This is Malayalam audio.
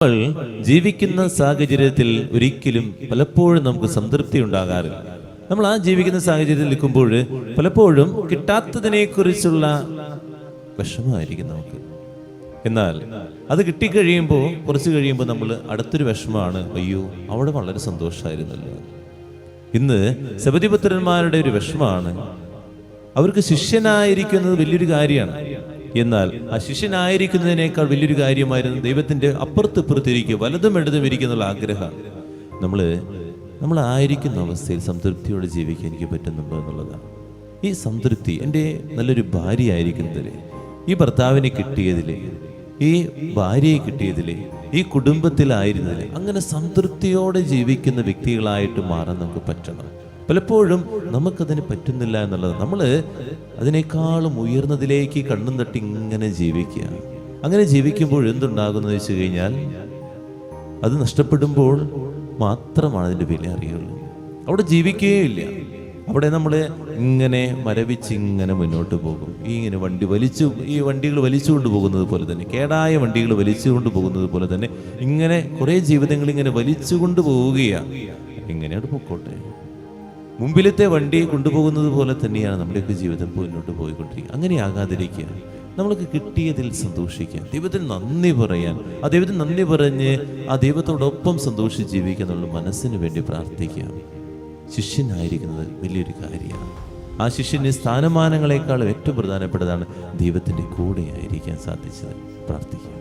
നമ്മൾ ജീവിക്കുന്ന സാഹചര്യത്തിൽ ഒരിക്കലും പലപ്പോഴും നമുക്ക് സംതൃപ്തി ഉണ്ടാകാറില്ല. നമ്മൾ ആ ജീവിക്കുന്ന സാഹചര്യത്തിൽ നിൽക്കുമ്പോൾ പലപ്പോഴും കിട്ടാത്തതിനെ കുറിച്ചുള്ള വിഷമമായിരിക്കും നമുക്ക്. എന്നാൽ അത് കിട്ടിക്കഴിയുമ്പോൾ കുറച്ച് കഴിയുമ്പോൾ നമ്മൾ അടുത്തൊരു വിഷമമാണ്, അയ്യോ അവിടെ വളരെ സന്തോഷമായിരുന്നല്ലോ. ഇന്ന് സബദിപുത്രന്മാരുടെ ഒരു വിഷമമാണ്, അവർക്ക് ശിഷ്യനായിരിക്കുന്നത് വലിയൊരു കാര്യമാണ്. എന്നാൽ ആ ശിഷ്യനായിരിക്കുന്നതിനേക്കാൾ വലിയൊരു കാര്യമായിരുന്നു ദൈവത്തിന്റെ അപ്പുറത്തിരിക്കുക, വലതും ഇടതും ഇരിക്കുന്നുള്ള ആഗ്രഹമാണ്. നമ്മൾ ആയിരിക്കുന്ന അവസ്ഥയിൽ സംതൃപ്തിയോടെ ജീവിക്കാൻ എനിക്ക് പറ്റുന്നുണ്ടോ എന്നുള്ളതാണ്. ഈ സംതൃപ്തി എൻ്റെ നല്ലൊരു ഭാര്യ ആയിരിക്കുന്നതിൽ, ഈ ഭർത്താവിനെ കിട്ടിയതിൽ, ഈ ഭാര്യയെ കിട്ടിയതിൽ, ഈ കുടുംബത്തിലായിരുന്നതിൽ അങ്ങനെ സംതൃപ്തിയോടെ ജീവിക്കുന്ന വ്യക്തികളായിട്ട് മാറാൻ നമുക്ക് പറ്റണം. പലപ്പോഴും നമുക്കതിന് പറ്റുന്നില്ല എന്നുള്ളത്. നമ്മൾ അതിനേക്കാളും ഉയർന്നതിലേക്ക് കണ്ണും തട്ടി ഇങ്ങനെ ജീവിക്കുക. അങ്ങനെ ജീവിക്കുമ്പോൾ എന്തുണ്ടാകുന്നത് വെച്ച് കഴിഞ്ഞാൽ, അത് നഷ്ടപ്പെടുമ്പോൾ മാത്രമാണ് അതിൻ്റെ വില അറിയുള്ളൂ. അവിടെ ജീവിക്കുകയില്ല. അവിടെ നമ്മൾ ഇങ്ങനെ മരവിച്ച് ഇങ്ങനെ മുന്നോട്ട് പോകും. ഈ വണ്ടികൾ വലിച്ചു കൊണ്ടുപോകുന്നത് പോലെ തന്നെ, കേടായ വണ്ടികൾ വലിച്ചു കൊണ്ടുപോകുന്നത് പോലെ തന്നെ ഇങ്ങനെ കുറേ ജീവിതങ്ങൾ ഇങ്ങനെ വലിച്ചു കൊണ്ടുപോവുകയാണ്. ഇങ്ങനെയോട് പൊക്കോട്ടെ. മുമ്പിലത്തെ വണ്ടിയെ കൊണ്ടുപോകുന്നത് പോലെ തന്നെയാണ് നമ്മുടെയൊക്കെ ജീവിതം മുന്നോട്ട് പോയിക്കൊണ്ടിരിക്കുക. അങ്ങനെ ആകാതിരിക്കുക. നമ്മൾക്ക് കിട്ടിയതിൽ സന്തോഷിക്കുക, ദൈവത്തിന് നന്ദി പറയാൻ, ആ ദൈവത്തിന് നന്ദി പറഞ്ഞ് ആ ദൈവത്തോടൊപ്പം സന്തോഷിച്ച് ജീവിക്കുക എന്നുള്ള മനസ്സിന് വേണ്ടി പ്രാർത്ഥിക്കുക. ശിഷ്യനായിരിക്കുന്നത് വലിയൊരു കാര്യമാണ്. ആ ശിഷ്യന് സ്ഥാനമാനങ്ങളെക്കാളും ഏറ്റവും പ്രധാനപ്പെട്ടതാണ് ദൈവത്തിൻ്റെ കൂടെ ആയിരിക്കാൻ സാധിച്ചത്. പ്രാർത്ഥിക്കുക.